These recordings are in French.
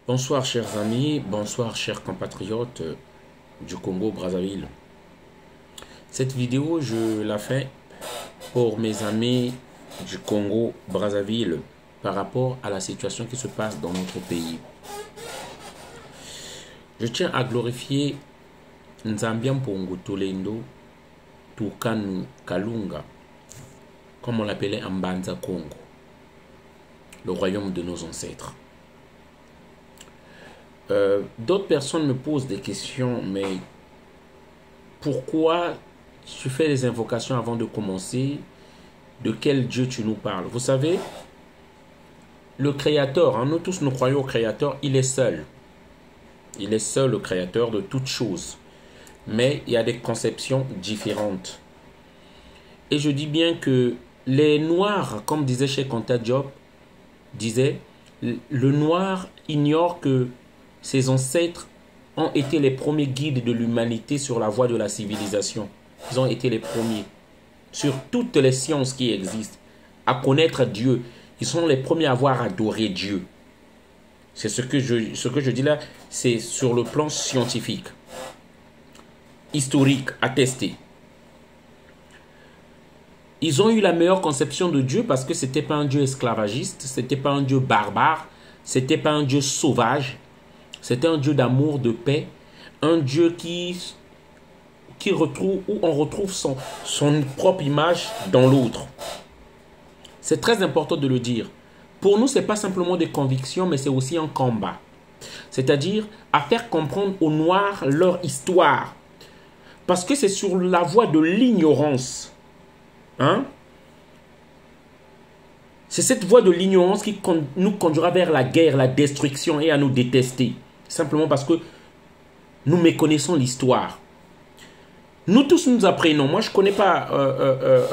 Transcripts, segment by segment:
Bonsoir chers amis, bonsoir chers compatriotes du Congo-Brazzaville. Cette vidéo, je la fais pour mes amis du Congo-Brazzaville par rapport à la situation qui se passe dans notre pays. Je tiens à glorifier Nzambian Pongo Tolendo, Tukanu Kalunga, comme on l'appelait en Mbanza Congo, le royaume de nos ancêtres. D'autres personnes me posent des questions, mais pourquoi tu fais les invocations avant de commencer? De quel Dieu tu nous parles? Vous savez, le Créateur, nous tous nous croyons au Créateur, il est seul. Il est seul le Créateur de toutes choses. Mais il y a des conceptions différentes. Et je dis bien que les Noirs, comme disait Cheikh Anta Diop, disait, le Noir ignore que ses ancêtres ont été les premiers guides de l'humanité sur la voie de la civilisation. Ils ont été les premiers, sur toutes les sciences qui existent, à connaître Dieu. Ils sont les premiers à avoir adoré Dieu. C'est ce que je dis là, c'est sur le plan scientifique, historique, attesté. Ils ont eu la meilleure conception de Dieu parce que ce n'était pas un Dieu esclavagiste, ce n'était pas un Dieu barbare, ce n'était pas un Dieu sauvage. C'était un Dieu d'amour, de paix, un Dieu qui retrouve, où on retrouve son propre image dans l'autre. C'est très important de le dire. Pour nous, ce n'est pas simplement des convictions, mais c'est aussi un combat. C'est-à-dire à faire comprendre aux Noirs leur histoire. Parce que c'est sur la voie de l'ignorance. C'est cette voie de l'ignorance qui nous conduira vers la guerre, la destruction et à nous détester. Simplement parce que nous méconnaissons l'histoire. Nous tous nous apprenons. Moi, je ne connais pas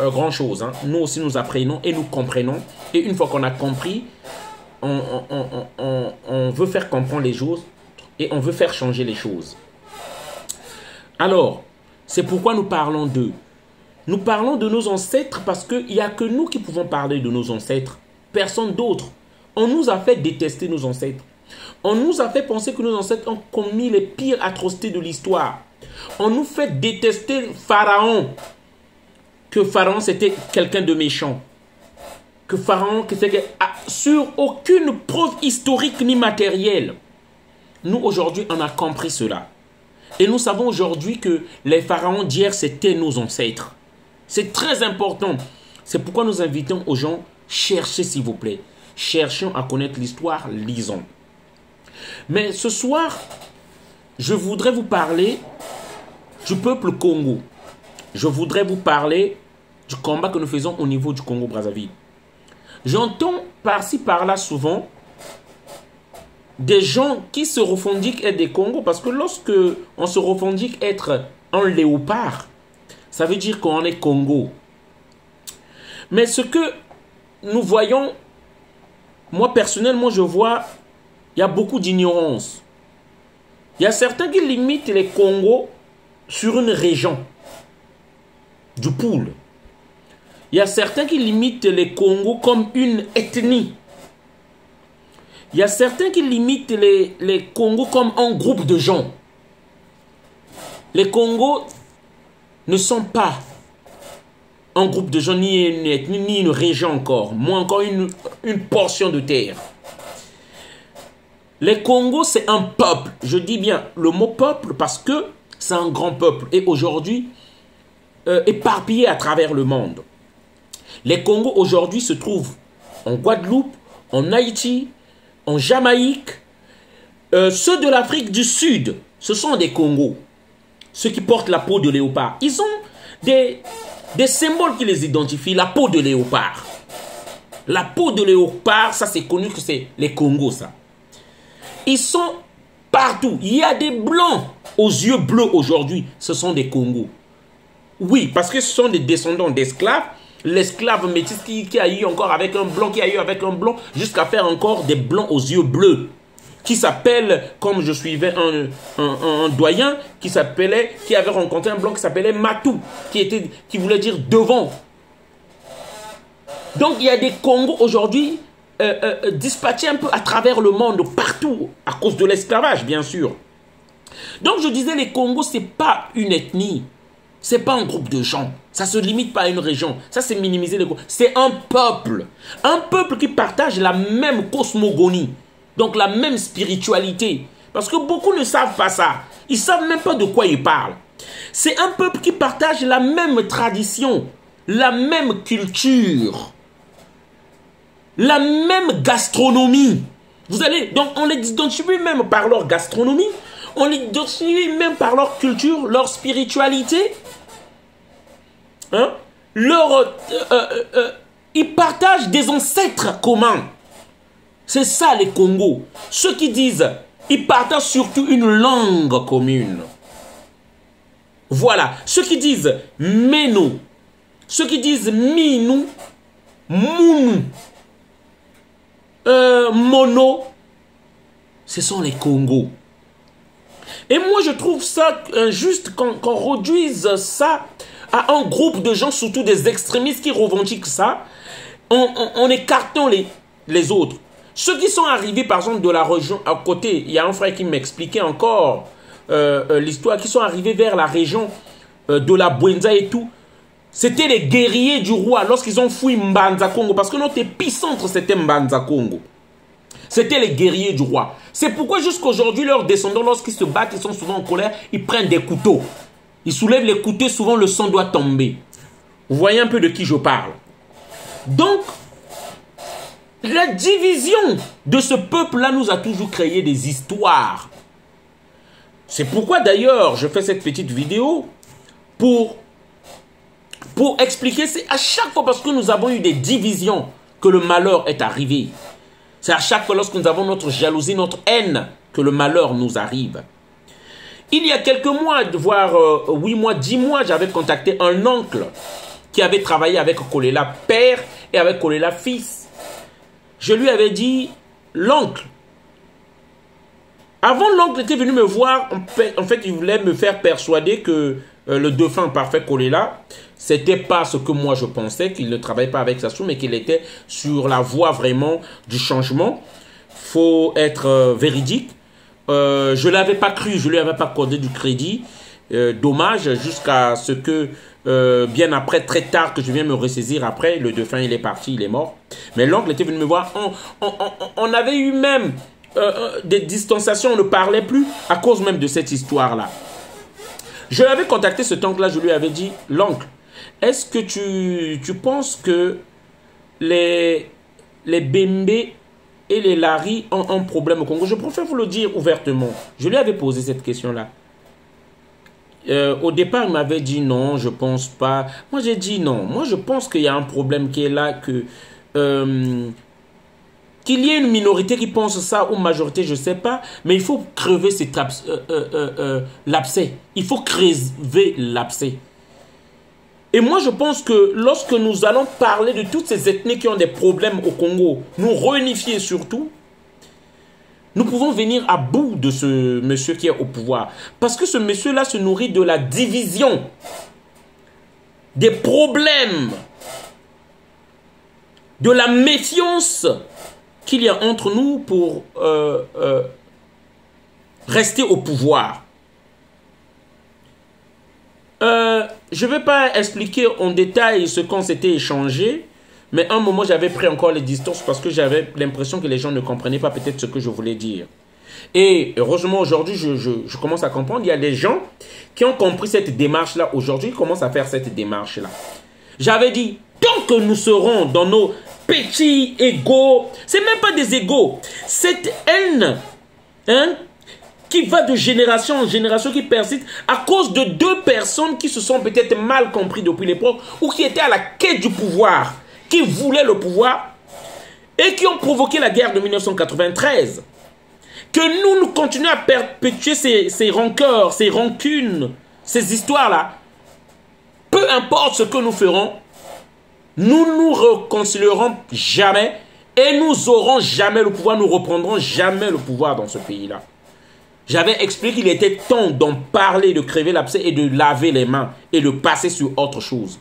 grand-chose. Nous aussi, nous apprenons et nous comprenons. Et une fois qu'on a compris, on veut faire comprendre les choses et on veut faire changer les choses. Alors, c'est pourquoi nous parlons d'eux. Nous parlons de nos ancêtres parce qu'il n'y a que nous qui pouvons parler de nos ancêtres. Personne d'autre. On nous a fait détester nos ancêtres. On nous a fait penser que nos ancêtres ont commis les pires atrocités de l'histoire. On nous fait détester Pharaon. Que Pharaon c'était quelqu'un de méchant. Que Pharaon c'était sur aucune preuve historique ni matérielle. Nous aujourd'hui on a compris cela. Et nous savons aujourd'hui que les pharaons d'hier c'était nos ancêtres. C'est très important. C'est pourquoi nous invitons aux gens, cherchez s'il vous plaît. Cherchons à connaître l'histoire, lisons. Mais ce soir, je voudrais vous parler du peuple Congo. Je voudrais vous parler du combat que nous faisons au niveau du Congo-Brazzaville. J'entends par-ci par-là souvent des gens qui se revendiquent être des Congos parce que lorsque on se revendique être un léopard, ça veut dire qu'on est Congo. Mais ce que nous voyons, moi personnellement je vois, il y a beaucoup d'ignorance. Il y a certains qui limitent les Congos sur une région du Poule. Il y a certains qui limitent les Congos comme une ethnie. Il y a certains qui limitent les Congos comme un groupe de gens. Les Congos ne sont pas un groupe de gens, ni une ethnie, ni une région encore. Moins encore une portion de terre. Les Congos, c'est un peuple. Je dis bien le mot peuple parce que c'est un grand peuple. Et aujourd'hui, éparpillé à travers le monde. Les Congos aujourd'hui se trouvent en Guadeloupe, en Haïti, en Jamaïque. Ceux de l'Afrique du Sud, ce sont des Congos. Ceux qui portent la peau de léopard. Ils ont des symboles qui les identifient. La peau de léopard. La peau de léopard, ça c'est connu que c'est les Congos, ça. Ils sont partout. Il y a des blancs aux yeux bleus aujourd'hui. Ce sont des Congos. Oui, parce que ce sont des descendants d'esclaves. L'esclave métis qui a eu encore avec un blanc, qui a eu avec un blanc, jusqu'à faire encore des blancs aux yeux bleus. Qui s'appelle, comme je suivais un doyen, qui avait rencontré un blanc qui s'appelait Matou, qui voulait dire devant. Donc il y a des Congos aujourd'hui dispatchés un peu à travers le monde, partout, à cause de l'esclavage, bien sûr. Donc je disais, les Congos, ce n'est pas une ethnie, ce n'est pas un groupe de gens, ça ne se limite pas à une région, ça c'est minimiser les Congos. C'est un peuple qui partage la même cosmogonie, donc la même spiritualité. Parce que beaucoup ne savent pas ça, ils ne savent même pas de quoi ils parlent. C'est un peuple qui partage la même tradition, la même culture, la même gastronomie. Vous allez, donc on les identifie même par leur gastronomie, on les identifie même par leur culture, leur spiritualité. Hein? Ils partagent des ancêtres communs. C'est ça les Congos. Ceux qui disent, ils partagent surtout une langue commune. Voilà. Ceux qui disent Meno, ceux qui disent Minou, Mounou, Mono, ce sont les Congos. Et moi, je trouve ça injuste qu'on réduise ça à un groupe de gens, surtout des extrémistes qui revendiquent ça, en écartant les autres. Ceux qui sont arrivés, par exemple, de la région à côté, il y a un frère qui m'expliquait encore l'histoire, qui sont arrivés vers la région de la Bwenza et tout. C'était les guerriers du roi lorsqu'ils ont fui Mbanza Congo, parce que notre épicentre, c'était Mbanza Congo. C'était les guerriers du roi. C'est pourquoi jusqu'aujourd'hui, leurs descendants, lorsqu'ils se battent, ils sont souvent en colère, ils prennent des couteaux. Ils soulèvent les couteaux, souvent le sang doit tomber. Vous voyez un peu de qui je parle. Donc, la division de ce peuple-là nous a toujours créé des histoires. C'est pourquoi d'ailleurs, je fais cette petite vidéo pour expliquer, c'est à chaque fois parce que nous avons eu des divisions que le malheur est arrivé. C'est à chaque fois lorsque nous avons notre jalousie, notre haine, que le malheur nous arrive. Il y a quelques mois, voire 8 mois, 10 mois, j'avais contacté un oncle qui avait travaillé avec Kolela père et avec Kolela fils. Je lui avais dit, l'oncle, avant l'oncle était venu me voir, en fait il voulait me faire persuader que le défunt parfait Kolela, c'était pas ce que moi je pensais, qu'il ne travaillait pas avec Sassou, mais qu'il était sur la voie vraiment du changement. Faut être véridique. Je ne l'avais pas cru, je ne lui avais pas accordé du crédit. Dommage, jusqu'à ce que, bien après, très tard, que je viens me ressaisir après, le défunt il est parti, il est mort. Mais l'oncle était venu me voir, on avait eu même des distanciations, on ne parlait plus à cause même de cette histoire-là. Je l'avais contacté cet oncle-là, je lui avais dit, l'oncle, est-ce que tu penses que les Bembe et les Lari ont un problème au Congo? Je préfère vous le dire ouvertement. Je lui avais posé cette question-là. Au départ, il m'avait dit non, je pense pas. Moi, j'ai dit non. Moi, je pense qu'il y a un problème qui est là, qu'il y ait une minorité qui pense ça, ou majorité, je ne sais pas. Mais il faut crever l'abcès. Il faut crever l'abcès. Et moi, je pense que lorsque nous allons parler de toutes ces ethnies qui ont des problèmes au Congo, nous réunifier surtout, nous pouvons venir à bout de ce monsieur qui est au pouvoir. Parce que ce monsieur-là se nourrit de la division, des problèmes, de la méfiance qu'il y a entre nous pour rester au pouvoir. Je ne vais pas expliquer en détail ce qu'on s'était échangé, mais à un moment, j'avais pris encore les distances parce que j'avais l'impression que les gens ne comprenaient pas peut-être ce que je voulais dire. Et heureusement, aujourd'hui, je commence à comprendre. Il y a des gens qui ont compris cette démarche-là. Aujourd'hui, ils commencent à faire cette démarche-là. J'avais dit, tant que nous serons dans nos petits égos, c'est même pas des égos, cette haine, hein, qui va de génération en génération, qui persiste à cause de deux personnes qui se sont peut-être mal compris depuis l'époque ou qui étaient à la quête du pouvoir, qui voulaient le pouvoir et qui ont provoqué la guerre de 1993. Que nous continuons à perpétuer ces rancœurs, ces rancunes, ces histoires-là. Peu importe ce que nous ferons, nous nous réconcilierons jamais et nous n'aurons jamais le pouvoir, nous reprendrons jamais le pouvoir dans ce pays-là. J'avais expliqué qu'il était temps d'en parler, de crever l'abcès et de laver les mains et de passer sur autre chose.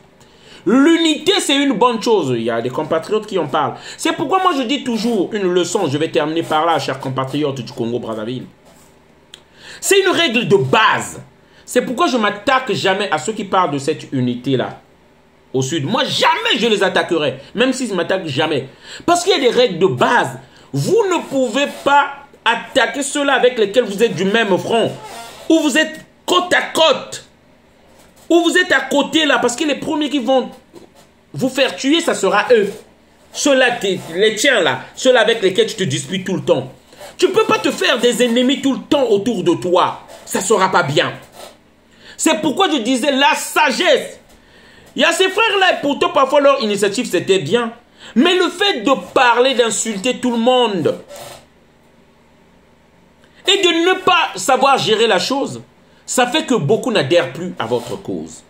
L'unité, c'est une bonne chose. Il y a des compatriotes qui en parlent. C'est pourquoi moi je dis toujours une leçon. Je vais terminer par là, chers compatriotes du Congo-Brazzaville. C'est une règle de base. C'est pourquoi je ne m'attaque jamais à ceux qui parlent de cette unité-là. Au sud. Moi, jamais je les attaquerai. Même s'ils ne m'attaquent jamais. Parce qu'il y a des règles de base. Vous ne pouvez pas attaquer ceux-là avec lesquels vous êtes du même front. Ou vous êtes côte à côte. Ou vous êtes à côté là. Parce que les premiers qui vont vous faire tuer, ça sera eux. Ceux-là, les tiens là. Ceux-là avec lesquels tu te disputes tout le temps. Tu ne peux pas te faire des ennemis tout le temps autour de toi. Ça ne sera pas bien. C'est pourquoi je disais la sagesse. Il y a ces frères-là, et pourtant parfois leur initiative c'était bien. Mais le fait de parler, d'insulter tout le monde, et de ne pas savoir gérer la chose, ça fait que beaucoup n'adhèrent plus à votre cause.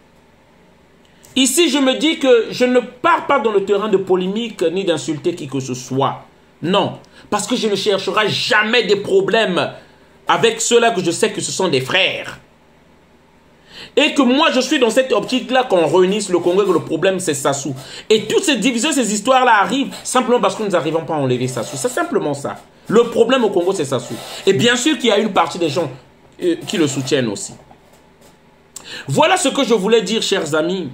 Ici, je me dis que je ne pars pas dans le terrain de polémique ni d'insulter qui que ce soit. Non, parce que je ne chercherai jamais des problèmes avec ceux-là que je sais que ce sont des frères. Et que moi, je suis dans cette optique-là qu'on réunisse le Congo et que le problème, c'est Sassou. Et toutes ces divisions, ces histoires-là arrivent simplement parce que nous n'arrivons pas à enlever Sassou. C'est simplement ça. Le problème au Congo, c'est Sassou. Et bien sûr qu'il y a une partie des gens qui le soutiennent aussi. Voilà ce que je voulais dire, chers amis.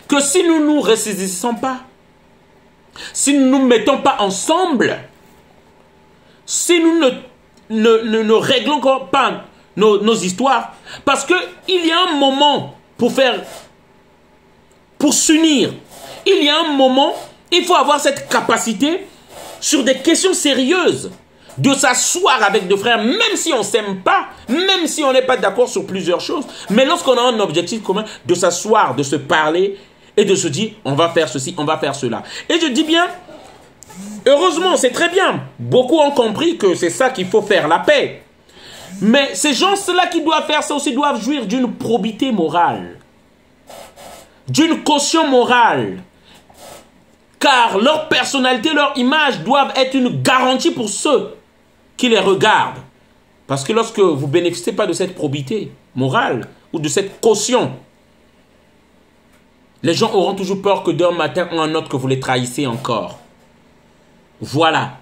Que si nous ne nous ressaisissons pas, si nous ne nous mettons pas ensemble, si nous ne réglons pas nos histoires, parce qu'il y a un moment pour s'unir, il y a un moment, il faut avoir cette capacité sur des questions sérieuses, de s'asseoir avec deux frères, même si on ne s'aime pas, même si on n'est pas d'accord sur plusieurs choses, mais lorsqu'on a un objectif commun, de s'asseoir, de se parler et de se dire, on va faire ceci, on va faire cela. Et je dis bien, heureusement, c'est très bien, beaucoup ont compris que c'est ça qu'il faut faire, la paix. Mais ces gens-là qui doivent faire ça aussi doivent jouir d'une probité morale, d'une caution morale. Car leur personnalité, leur image doivent être une garantie pour ceux qui les regardent. Parce que lorsque vous ne bénéficiez pas de cette probité morale ou de cette caution, les gens auront toujours peur que d'un matin ou un autre que vous les trahissez encore. Voilà.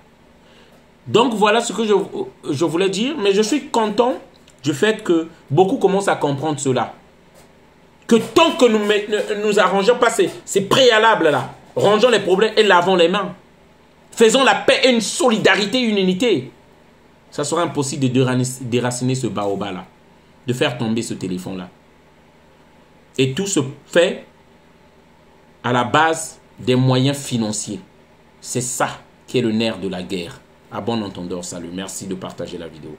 Donc voilà ce que je voulais dire, mais je suis content du fait que beaucoup commencent à comprendre cela. Que tant que nous nous arrangeons pas ces préalables là, rangeons les problèmes et lavons les mains, faisons la paix et une solidarité, une unité, ça sera impossible de déraciner ce baobab là, de faire tomber ce téléphone là. Et tout se fait à la base des moyens financiers. C'est ça qui est le nerf de la guerre. À bon entendeur, salut. Merci de partager la vidéo.